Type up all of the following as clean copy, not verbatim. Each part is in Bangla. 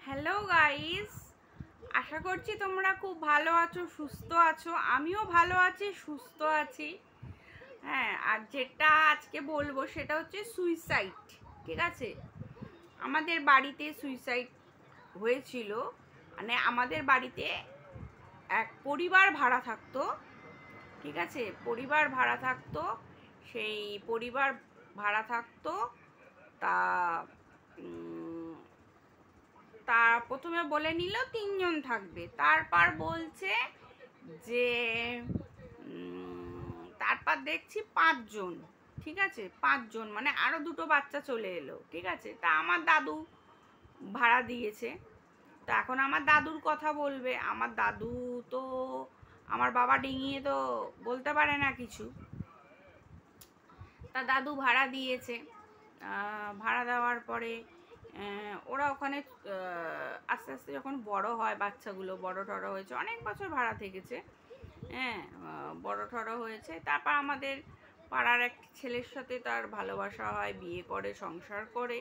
হ্যালো গাইস, আশা করছি তোমরা খুব ভালো আছো, সুস্থ আছো। আমিও ভালো আছি, সুস্থ আছি। হ্যাঁ, আর যেটা আজকে বলবো সেটা হচ্ছে সুইসাইড। ঠিক আছে, আমাদের বাড়িতে সুইসাইড হয়েছিল। মানে আমাদের বাড়িতে এক পরিবার ভাড়া থাকতো। ঠিক আছে, পরিবার ভাড়া থাকতো। সেই পরিবার ভাড়া থাকতো তা তা প্রথমে বলে নিল 3 জন থাকবে, তারপর বলছে যে তারপর দেখছি 5 জন। ঠিক আছে, 5 জন মানে আরো দুটো বাচ্চা চলে এলো। ঠিক আছে, তা আমার দাদু ভাড়া দিয়েছে। তো এখন আমার দাদুর কথা বলবে। আমার দাদু তো আমার বাবা ডিঙিয়ে তো বলতে পারে না কিছু। তা দাদু ভাড়া দিয়েছে। ভাড়া দেওয়ার পরে ওরা ওখানে আস্তে আস্তে যখন বড় হয়, বাচ্চাগুলো বড় টড়ো হয়েছে, অনেক বছর ভাড়া থেকেছে। হ্যাঁ, বড় টড়ো হয়েছে। তারপর আমাদের পাড়ার এক ছেলের সাথে তার ভালোবাসা হয়, বিয়ে করে, সংসার করে।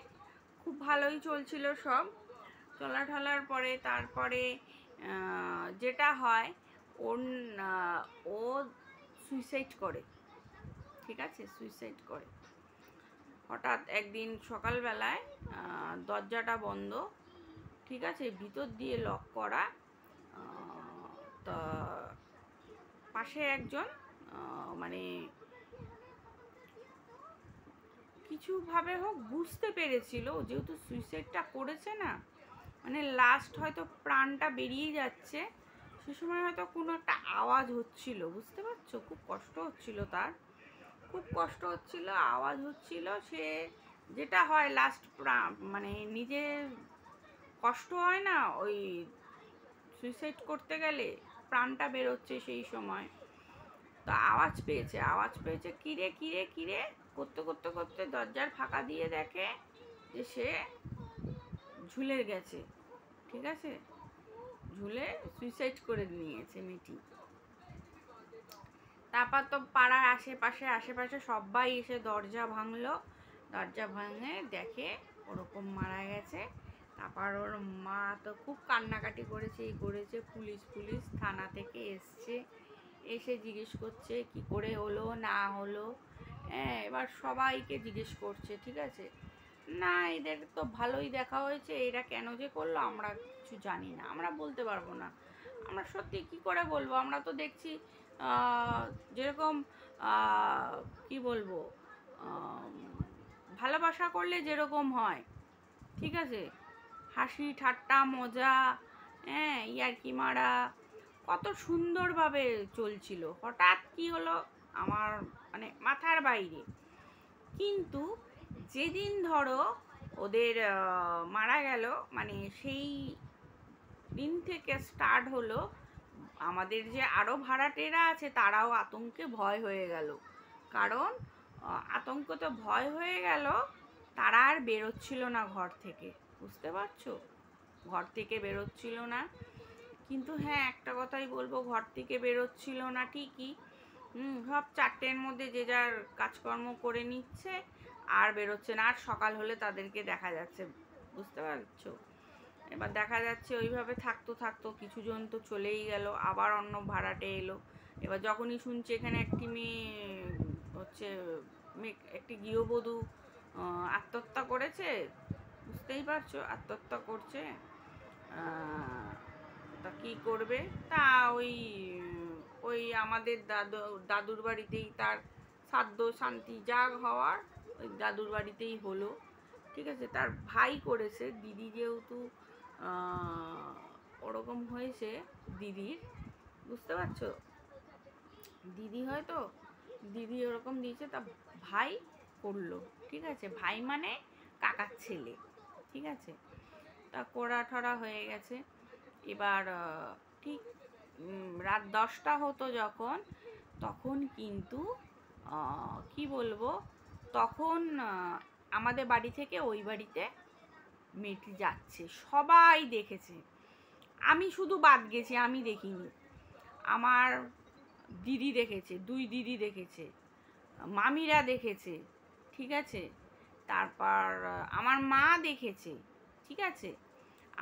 খুব ভালোই চলছিল সব। চলা ঠলার পরে তারপরে যেটা হয়, ওর ও সুইসাইড করে। ঠিক আছে, সুইসাইড করে। হঠাৎ একদিন সকালবেলায় দরজাটা বন্ধ, ঠিক আছে, ভিতর দিয়ে লক করা। তা পাশে একজন মানে কিছুভাবে হোক বুঝতে পেরেছিল, যেহেতু সুইসাইডটা করেছে না, মানে লাস্ট হয়তো প্রাণটা বেরিয়ে যাচ্ছে, সে সময় হয়তো কোনো একটা আওয়াজ হচ্ছিল, বুঝতে পারছো? খুব কষ্ট হচ্ছিল তার, খুব কষ্ট হচ্ছিল, আওয়াজ হচ্ছিল। সে যেটা হয় লাস্ট মানে নিজের কষ্ট হয় না, ওই সুইসাইড করতে গেলে প্রাণটা বেরোচ্ছে সেই সময়। তো আওয়াজ পেয়েছে, আওয়াজ পেয়েছে, কিরে কিরে কিরে করতে করতে করতে দরজার ফাঁকা দিয়ে দেখে যে সে ঝুলে গেছে। ঠিক আছে, ঝুলে সুইসাইড করে নিয়েছে মেয়েটি। তারপর তো পাড়ার আশেপাশে সবাই এসে দরজা ভাঙলো। দরজা ভাঙে দেখে ওরকম মারা গেছে। তারপর ওর মা তো খুব কান্নাকাটি করেছে, এই করেছে। পুলিশ পুলিশ থানা থেকে এসছে, এসে জিজ্ঞেস করছে কি করে হলো না হলো। হ্যাঁ, এবার সবাইকে জিজ্ঞেস করছে। ঠিক আছে, না এদের তো ভালোই দেখা হয়েছে, এরা কেন যে করলো আমরা কিছু জানি না, আমরা বলতে পারবো না। আমরা সত্যি কি করে বলবো? আমরা তো দেখছি যেরকম কি বলবো, ভালোবাসা করলে যেরকম হয়, ঠিক আছে, হাসি ঠাট্টা মজা, হ্যাঁ, ইয়ার্কি মারা, কত সুন্দরভাবে চলছিল। হঠাৎ কি হলো আমার মানে মাথার বাইরে। কিন্তু যেদিন ধরো ওদের মারা গেল, মানে সেই দিন থেকে স্টার্ট হলো আমাদের যে আরো ভাড়াটেরা আছে তারাও আতঙ্কে ভয় হয়ে গেল। কারণ আতঙ্ক তো ভয় হয়ে গেল, তারা আর বেরোচ্ছিল না ঘর থেকে। বুঝতে পারছো? ঘর থেকে বেরোচ্ছিল না। কিন্তু হ্যাঁ, একটা কথাই বলবো, ঘর থেকে বেরোচ্ছিল না ঠিকই। সব 4টের মধ্যে যে যার কাজকর্ম করে নিচ্ছে, আর বেরোচ্ছে না। আর সকাল হলে তাদেরকে দেখা যাচ্ছে, বুঝতে পারছো? এবার দেখা যাচ্ছে ওইভাবে থাকতো থাকতো কিছুজন তো চলেই গেল, আবার অন্য ভাড়াটে এলো। এবার যখনই শুনছে এখানে একটি মেয়ে হচ্ছে, একটি গৃহবধূ আত্মহত্যা করেছে, বুঝতেই পারছো, আত্মহত্যা করছে। তা কী করবে? তা ওই ওই আমাদের দাদুর বাড়িতেই তার শ্রাদ্ধ শান্তি যা হওয়ার ওই দাদুর বাড়িতেই হলো। ঠিক আছে, তার ভাই করেছে। দিদি যেহেতু ওরকম হয়েছে দিদির, বুঝতে পারছো, দিদি হয়তো দিদি ওরকম দিয়েছে, তা ভাই করলো। ঠিক আছে, ভাই মানে কাকার ছেলে। ঠিক আছে, তা কড়া ঠরা হয়ে গেছে। এবার ঠিক রাত 10টা হতো যখন, তখন কিন্তু কি বলবো, তখন আমাদের বাড়ি থেকে ওই বাড়িতে মেয়েটি যাচ্ছে, সবাই দেখেছে। আমি শুধু বাদ গেছি, আমি দেখিনি। আমার দিদি দেখেছে, 2 দিদি দেখেছে, মামিরা দেখেছে। ঠিক আছে, তারপর আমার মা দেখেছে। ঠিক আছে,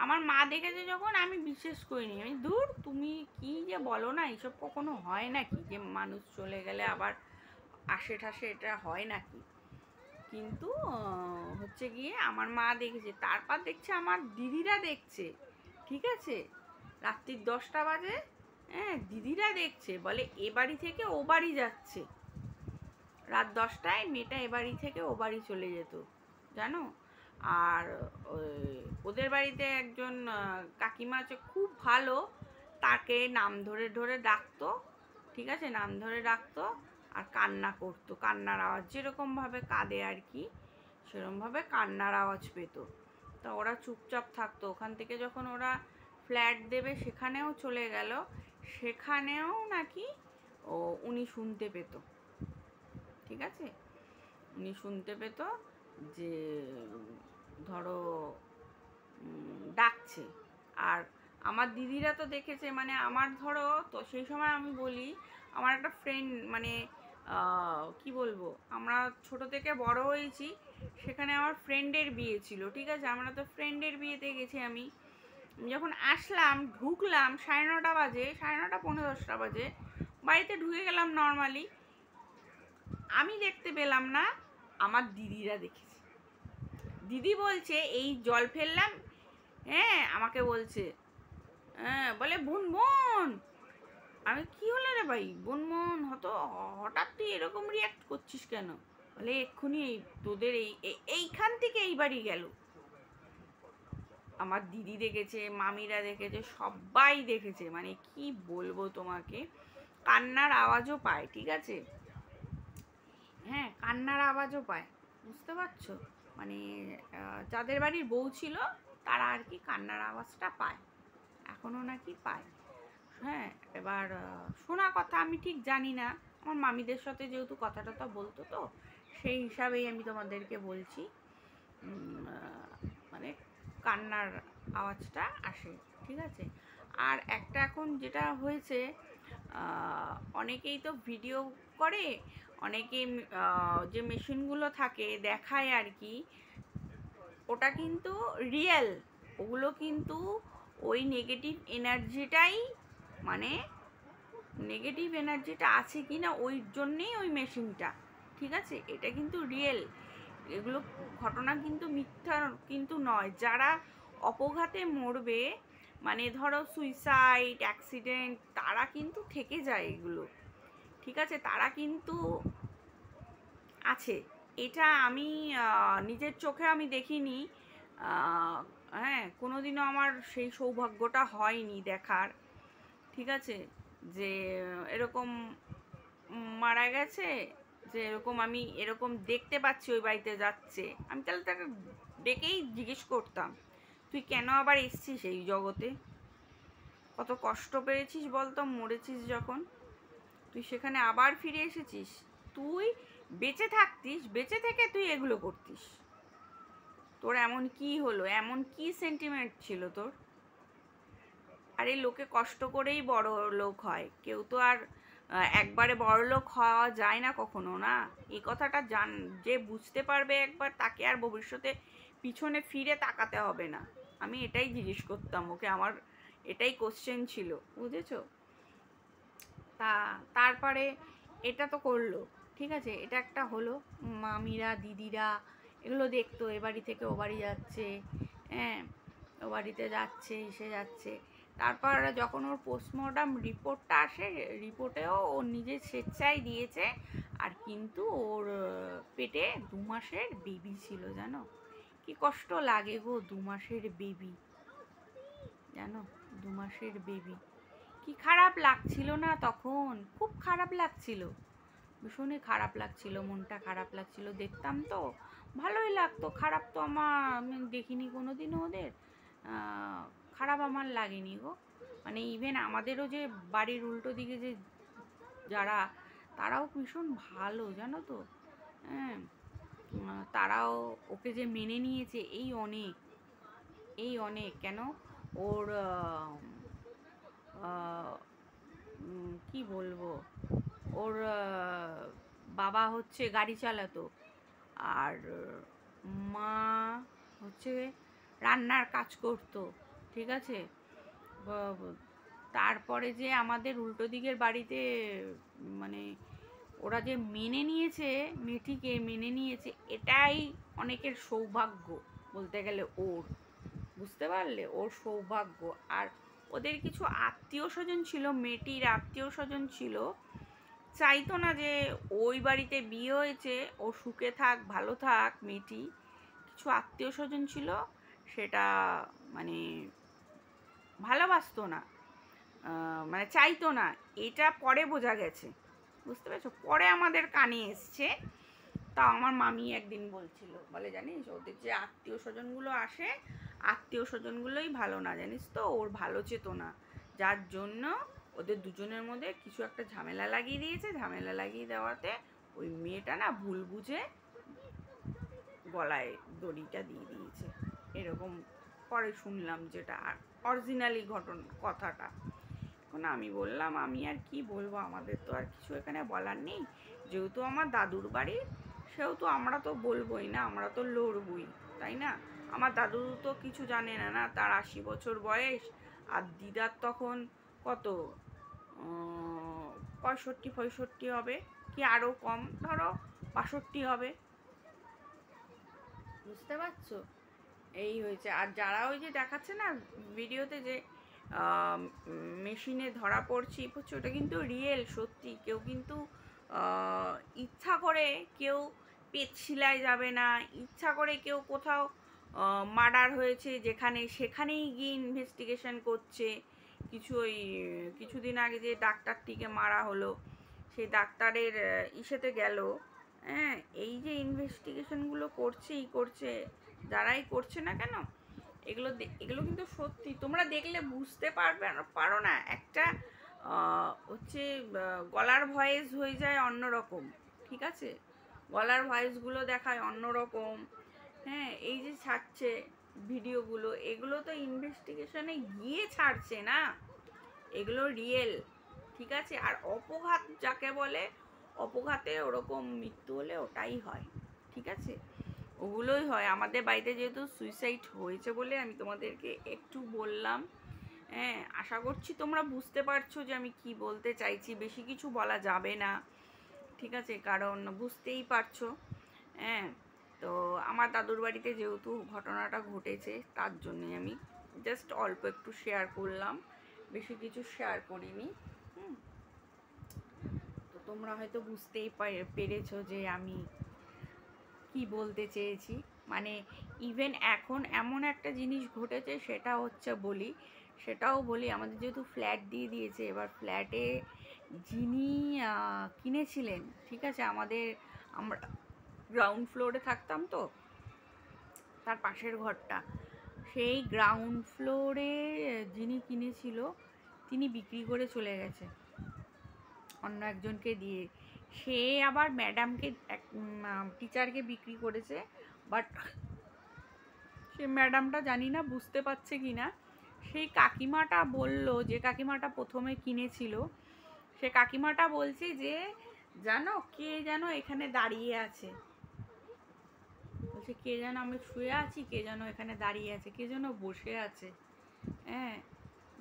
আমার মা দেখেছে যখন, আমি বিশ্বাস করিনি, আমি দূর তুমি কি যে বলো না, এইসব কখনো হয় নাকি যে মানুষ চলে গেলে আবার আসে ঠাসে, এটা হয় নাকি? কিন্তু হচ্ছে গিয়ে আমার মা দেখেছে, তারপর দেখছে আমার দিদিরা দেখছে, ঠিক আছে, রাত্রির 10টা বাজে, হ্যাঁ দিদিরা দেখছে, বলে এ বাড়ি থেকে ও বাড়ি যাচ্ছে, রাত 10টায় মেয়েটা এ বাড়ি থেকে ও বাড়ি চলে যেত, জানো। আর ওদের বাড়িতে একজন কাকিমা আছে, খুব ভালো, তাকে নাম ধরে ধরে ডাকতো, ঠিক আছে, নাম ধরে ডাকতো, আর কান্না করতো, কান্নার আওয়াজ, যেরকমভাবে কাঁদে আর কি, সেরকমভাবে কান্নার আওয়াজ পেত। তা ওরা চুপচাপ থাকতো। ওখান থেকে যখন ওরা ফ্ল্যাট দেবে সেখানেও চলে গেল, সেখানেও নাকি উনি শুনতে পেত, ঠিক আছে, উনি শুনতে পেত যে ধরো ডাকছে। আর আমার দিদিরা তো দেখেছে, মানে আমার ধরো তো সেই সময় আমি বলি, আমার একটা ফ্রেন্ড, মানে কি বলবো, আমরা ছোট থেকে বড় হয়েছি, সেখানে আমার ফ্রেন্ডের বিয়ে ছিল, ঠিক আছে, আমরা তো ফ্রেন্ডের বিয়েতে গেছি। আমি যখন আসলাম, ঢুকলাম 9:30 বাজে, 9:30 9:45 বাজে, বাড়িতে ঢুকে গেলাম নর্মালি, আমি দেখতে পেলাম না, আমার দিদিরা দেখেছে। দিদি বলছে এই জল ফেললাম, হ্যাঁ আমাকে বলছে, হ্যাঁ বলে বোন বোন, আমি কি হলো রে ভাই বোন বোন, হঠাৎ তুই এরকম রিয়াক্ট করছিস কেন? বলে এক্ষুনি তোদের এইখান থেকে এই বাড়ি গেল। আমার দিদি দেখেছে, মামিরা দেখেছে, সবাই দেখেছে, মানে কি বলবো তোমাকে, কান্নার আওয়াজও পায়, ঠিক আছে, হ্যাঁ কান্নার আওয়াজও পায়, বুঝতে পারছো, মানে যাদের বাড়ির বউ ছিল তারা আর কি কান্নার আওয়াজটা পায়, এখনো নাকি পায়। হ্যাঁ, এবার শোনা কথা, আমি ঠিক জানি না, আমার মামিদের সাথে যেহেতু কথা টথা বলতো, তো সেই হিসাবেই আমি তোমাদেরকে বলছি, মানে কান্নার আওয়াজটা আসে, ঠিক আছে। আর একটা এখন যেটা হয়েছে, অনেকেই তো ভিডিও করে, অনেকে যে মেশিনগুলো থাকে দেখায় আর কি, ওটা কিন্তু রিয়েল, ওগুলো কিন্তু ওই নেগেটিভ এনার্জিটাই, মানে নেগেটিভ এনার্জিটা আছে কি না ওই জন্যেই ওই মেশিনটা, ঠিক আছে, এটা কিন্তু রিয়েল, এগুলো ঘটনা কিন্তু মিথ্যা কিন্তু নয়। যারা অপঘাতে মরবে, মানে ধরো সুইসাইড অ্যাক্সিডেন্ট, তারা কিন্তু থেকে যায় এগুলো, ঠিক আছে, তারা কিন্তু আছে, এটা আমি নিজের চোখে আমি দেখিনি, হ্যাঁ কোনোদিনও আমার সেই সৌভাগ্যটা হয়নি দেখার, ঠিক আছে, যে এরকম মারা গেছে, যে এরকম আমি এরকম দেখতে পাচ্ছি ওই বাড়িতে যাচ্ছে, আমি তাহলে তাকে ডেকেই জিজ্ঞেস করতাম, তুই কেন আবার এসছিস এই জগতে, কত কষ্ট পেয়েছিস বলতো মরেছিস যখন, তুই সেখানে আবার ফিরে এসেছিস, তুই বেঁচে থাকতিস, বেঁচে থেকে তুই এগুলো করতিস, তোর এমন কি হলো, এমন কি সেন্টিমেন্ট ছিল তোর? আরে লোকে কষ্ট করেই বড় লোক হয়, কেউ তো আর একবারে বড় লোক হওয়া যায় না কখনো না, এই কথাটা যে বুঝতে পারবে একবার, তাকে আর ভবিষ্যতে পিছনে ফিরে তাকাতে হবে না। আমি এটাই জিজ্ঞেস করতাম ওকে, আমার এটাই কোশ্চেন ছিল, বুঝেছো। তারপরে এটা তো করলো, ঠিক আছে, এটা একটা হলো, মামিরা দিদিরা এগুলো দেখতো, এ বাড়ি থেকে ও বাড়ি যাচ্ছে, হ্যাঁ ও বাড়িতে যাচ্ছে এসে যাচ্ছে। তারপর যখন ওর পোস্টমর্টম রিপোর্টটা আসে, রিপোর্টেও ও নিজের স্বেচ্ছায় দিয়েছে, আর কিন্তু ওর পেটে 2 মাসের বেবি ছিল, জানো, কি কষ্ট লাগে গো, 2 মাসের বেবি, জানো, 2 মাসের বেবি, কি খারাপ লাগছিল না তখন, খুব খারাপ লাগছিল, ভীষণই খারাপ লাগছিল, মনটা খারাপ লাগছিল, দেখতাম তো ভালোই লাগতো, খারাপ তো আমি দেখিনি কোনোদিনও ওদের, খারাপ আমার লাগেনি গো, মানে ইভেন আমাদেরও যে বাড়ির উল্টো দিকে যে যারা, তারাও ভীষণ ভালো, জানো তো, হ্যাঁ তারাও ওকে যে মেনে নিয়েছে, এই অনেক, এই অনেক, কেন ওর কি বলবো, ওর বাবা হচ্ছে গাড়ি চালাতো, আর মা হচ্ছে রান্নার কাজ করতো, ঠিক আছে। তারপরে যে আমাদের উল্টো দিকের বাড়িতে মানে ওরা যে মেনে নিয়েছে, মেয়েটিকে মেনে নিয়েছে, এটাই অনেকের সৌভাগ্য বলতে গেলে ওর, বুঝতে পারলে, ওর সৌভাগ্য। আর ওদের কিছু আত্মীয় স্বজন ছিল, মেয়েটির আত্মীয় স্বজন ছিল, চাইতো না যে ওই বাড়িতে বিয়ে হয়েছে ও সুখে থাক, ভালো থাক মেয়েটি। কিছু আত্মীয় স্বজন ছিল, সেটা মানে ভালোবাসতো না, মানে চাইতো না। এটা পরে বোঝা গেছে, বুঝতে পেরেছো, পরে আমাদের কানে এসছে। তা আমার মামি একদিন বলছিল, বলে জানিস ওদের যে আত্মীয় স্বজনগুলো আসে, আত্মীয় স্বজনগুলোই ভালো না, জানিস তো, ওর ভালো চেতনা, যার জন্য ওদের দুজনের মধ্যে কিছু একটা ঝামেলা লাগিয়ে দিয়েছে। ঝামেলা লাগিয়ে দেওয়াতে ওই মেয়েটা না ভুল বুঝে গলায় দড়িটা দিয়ে দিয়েছে, এরকম পরে শুনলাম, যেটা অরিজিনালি কথাটা। এখন আমি বললাম, আমি আর কি বলবো, আমাদের তো আর কিছু এখানে বলার নেই, যেহেতু আমার দাদুর বাড়ি সেহেতু আমরা তো বলবোই না, আমরা তো লড়বই, তাই না। আমার দাদু তো কিছু জানে না, না, তার 80 বছর বয়স, আর দিদার তখন কত 65 হবে, কি আরও কম, ধরো 62 হবে, বুঝতে পারছো। এই হয়েছে। আর যারা ওই যে দেখাচ্ছে না ভিডিওতে যে মেশিনে ধরা পড়ছি বুঝছো, ওটা কিন্তু রিয়েল, সত্যি। কেউ কিন্তু ইচ্ছা করে কেউ পেট শিলায় যাবে না, ইচ্ছা করে কেউ কোথাও মার্ডার হয়েছে যেখানে, সেখানেই গিয়ে ইনভেস্টিগেশন করছে। ওই কিছুদিন আগে যে ডাক্তারটিকে মারা হলো, সেই ডাক্তারের ইসেতে গেল, হ্যাঁ, এই যে ইনভেস্টিগেশনগুলো করছে যারাই করছে না কেন, এগুলো এগুলো কিন্তু সত্যি, তোমরা দেখলে বুঝতে পারো না, একটা হচ্ছে গলার ভয়েস হয়ে যায় অন্যরকম, ঠিক আছে, গলার ভয়েসগুলো দেখায় অন্যরকম। হ্যাঁ, এই যে ছাড়ছে ভিডিওগুলো, এগুলো তো ইনভেস্টিগেশনে গিয়ে ছাড়ছে না, এগুলো রিয়েল, ঠিক আছে। আর অপঘাত যাকে বলে, অপঘাতে ওরকম মৃত্যু হলে ওটাই হয়, ঠিক আছে, ওগুলোই হয়। আমাদের বাড়িতে যেহেতু সুইসাইড হয়েছে বলে আমি তোমাদেরকে একটু বললাম। হ্যাঁ, আশা করছি তোমরা বুঝতে পারছো যে আমি কি বলতে চাইছি। বেশি কিছু বলা যাবে না, ঠিক আছে, কারণ বুঝতেই পারছো। হ্যাঁ, তো আমার দাদুর বাড়িতে যেহেতু ঘটনাটা ঘটেছে, তার জন্যে আমি জাস্ট অল্প একটু শেয়ার করলাম, বেশি কিছু শেয়ার করিনি। তো তোমরা হয়তো বুঝতেই পেরেছো যে আমি কি বলতে চেয়েছি। মানে ইভেন এখন এমন একটা জিনিস ঘটেছে, সেটাও বলি, আমাদের যেহেতু ফ্ল্যাট দিয়ে দিয়েছে, এবার ফ্ল্যাটে যিনি কিনেছিলেন, ঠিক আছে, আমরা গ্রাউন্ড ফ্লোরে থাকতাম, তো তার পাশের ঘরটা, সেই গ্রাউন্ড ফ্লোরে যিনি কিনেছিল তিনি বিক্রি করে চলে গেছে অন্য একজনকে দিয়ে। সে আবার ম্যাডামকে, টিচারকে বিক্রি করেছে, বাট সে ম্যাডামটা জানি না বুঝতে পারছে কি না। সেই কাকিমাটা বলল, যে কাকিমাটা প্রথমে কিনেছিল, সে কাকিমাটা বলছে যে জানো কে যেন এখানে দাঁড়িয়ে আছে, বলছে কে যেন, আমি শুয়ে আছি, কে যেন এখানে দাঁড়িয়ে আছে, কে যেন বসে আছে, হ্যাঁ,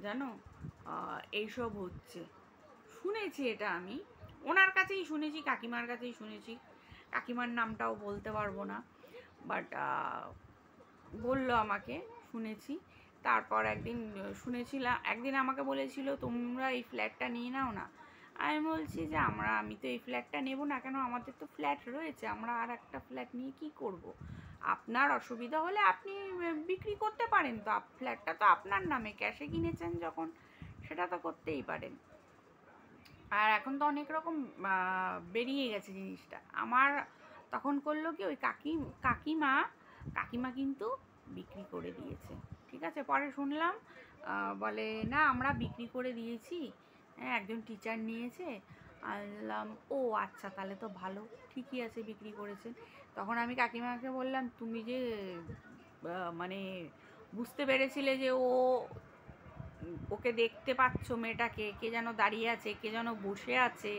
জানো, এইসব হচ্ছে, শুনেছি এটা, আমি ওনার কাছেই শুনেছি, কাকিমার কাছেই শুনেছি, কাকিমার নামটাও বলতে পারবো না, বাট বললো আমাকে, শুনেছি। তারপর একদিন আমাকে বলেছিল তোমরা এই ফ্ল্যাটটা নিয়ে নাও না। আমি বলছি যে আমি তো এই ফ্ল্যাটটা নেব না, কেন, আমাদের তো ফ্ল্যাট রয়েছে, আমরা আর একটা ফ্ল্যাট নিয়ে কি করব। আপনার অসুবিধা হলে আপনি বিক্রি করতে পারেন, তো ফ্ল্যাটটা তো আপনার নামে, ক্যাশে কিনেছেন যখন, সেটা তো করতেই পারেন। আর এখন তো অনেক রকম বেরিয়ে গেছে জিনিসটা। আমার তখন করলো কি, ওই কাকিমা কিন্তু বিক্রি করে দিয়েছে, ঠিক আছে। পরে শুনলাম বলে না, আমরা বিক্রি করে দিয়েছি, হ্যাঁ, একজন টিচার নিয়েছে। আনলাম, ও আচ্ছা, তাহলে তো ভালো, ঠিকই আছে, বিক্রি করেছেন। তখন আমি কাকিমাকে বললাম, তুমি যে মানে বুঝতে পেরেছিলে যে ওকে দেখতে পাচ্ছ, মেয়েটাকে, কে যেন দাঁড়িয়ে আছে, কে যেন বসে আছে,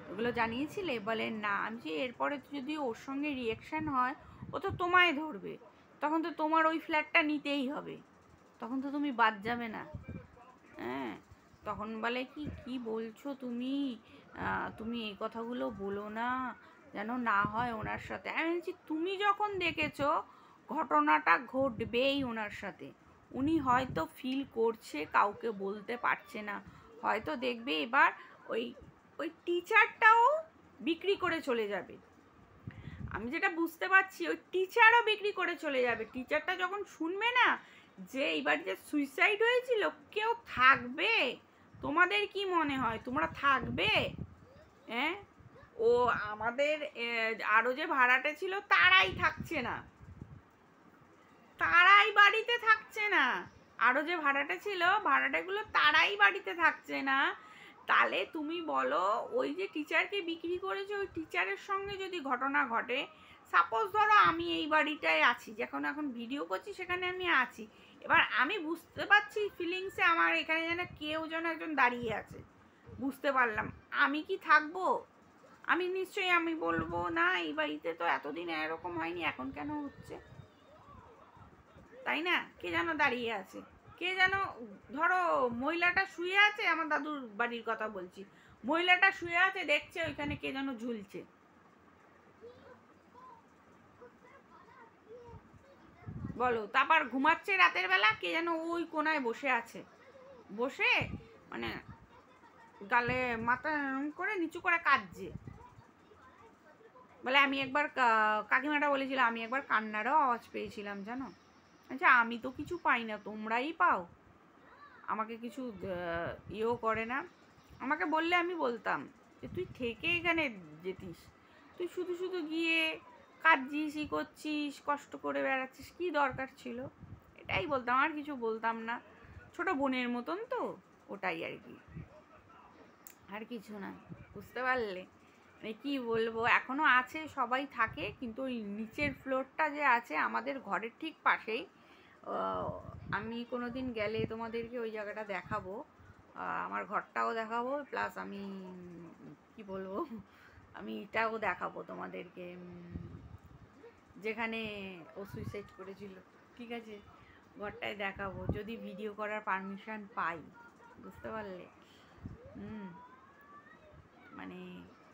ওগুলো জানিয়েছিলে? বলে না। আমি যে এরপরে যদি ওর সঙ্গে রিয়েকশন হয়, ও তো তোমায় ধরবে, তখন তো তোমার ওই ফ্ল্যাটটা নিতেই হবে, তখন তো তুমি বাদ যাবে না। হ্যাঁ, তখন বলে কি কি বলছো তুমি, তুমি এই কথাগুলো বলো না, যেন না হয় ওনার সাথে। আমি বলছি তুমি যখন দেখেছো ঘটনাটা ঘটবেই ওনার সাথে, উনি হয়তো ফিল করছে কাউকে বলতে পারছে না, হয়তো দেখবে এবার ওই ওই টিচারটাও বিক্রি করে চলে যাবে। আমি যেটা বুঝতে পারছি ওই টিচারও বিক্রি করে চলে যাবে। টিচারটা যখন শুনবে না যে এই বাড়িতে সুইসাইড হয়েছিল, কেউ থাকবে? তোমাদের কি মনে হয় তোমরা থাকবে? হ্যাঁ, ও আমাদের আরো যে ভাড়াটে ছিল তারাই থাকছে না, তারাই বাড়িতে থাকছে না। আরো যে ভাড়াটে ছিল, ভাড়াটেগুলো তারাই বাড়িতে থাকছে না। তাহলে তুমি বলো, ওই যে টিচারকে বিক্রি করেছে ওই টিচারের সঙ্গে যদি ঘটনা ঘটে, সাপোজ ধরো আমি এই বাড়িটায় আছি, যখন এখন ভিডিও করছি সেখানে আমি আছি, এবার আমি বুঝতে পারছি ফিলিংসে আমার এখানে যেন কেউ যেন একজন দাঁড়িয়ে আছে, বুঝতে পারলাম, আমি কি থাকবো? আমি নিশ্চয়ই আমি বলবো না এই বাড়িতে তো এতদিন এরকম হয়নি, এখন কেন হচ্ছে, তাই না? কে যেন দাঁড়িয়ে আছে, কে যেন, ধরো মহিলাটা শুয়ে আছে, আমার দাদুর বাড়ির কথা বলছি, মহিলাটা শুয়ে আছে দেখছে ওইখানে কে যেন ঝুলছে, বলো। তারপর ঘুমাচ্ছে রাতের বেলা, কে যেন ওই কোনায় বসে আছে, বসে মানে গালে মাথা করে নিচু করে কাঁদছে। বলে আমি একবার কাকিমাটা বলেছিল আমি একবার কান্নারও আওয়াজ পেয়েছিলাম জানো। আচ্ছা আমি তো কিছু পাই না, তোমরাই পাও, আমাকে কিছু ইয়েও করে না। আমাকে বললে আমি বলতাম যে তুই থেকে এখানে যেতিস, তুই শুধু শুধু গিয়ে কাঁদছিস, ই করছিস, কষ্ট করে বেড়াচ্ছিস, কি দরকার ছিল, এটাই বলতাম, আর কিছু বলতাম না। ছোট বোনের মতন তো, ওটাই আর কি, আর কিছু না। বুঝতে পারলে? মানে কি বলবো, এখনো আছে, সবাই থাকে, কিন্তু ওই নিচের ফ্লোরটা যে আছে আমাদের ঘরের ঠিক পাশেই, আমি কোনো দিন গেলে তোমাদেরকে ওই জায়গাটা দেখাবো, আমার ঘরটাও দেখাবো, প্লাস আমি কি বলবো, আমি এটাও দেখাবো তোমাদেরকে, যেখানে ও সুইসাইড করেছিল, ঠিক আছে, ঘরটায় দেখাবো যদি ভিডিও করার পারমিশন পাই। বুঝতে পারলে? মানে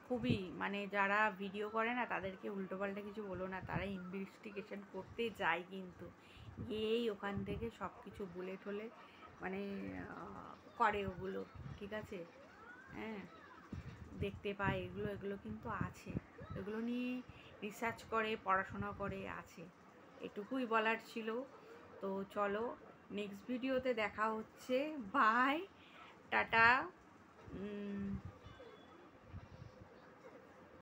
খুবই, মানে যারা ভিডিও করে না তাদেরকে উল্টোপাল্টা কিছু বলো না, তারা ইনভেস্টিগেশন করতে যায় কিন্তু গিয়েই ওখান থেকে সব কিছু বলে ঠলে মানে করে ওগুলো, ঠিক আছে। হ্যাঁ, দেখতে পায় এগুলো, এগুলো কিন্তু আছে, এগুলো নিয়ে রিসার্চ করে পড়াশোনা করে আছে। এটুকুই বলার ছিল। তো চলো, নেক্সট ভিডিওতে দেখা হচ্ছে, বাই, টাটা।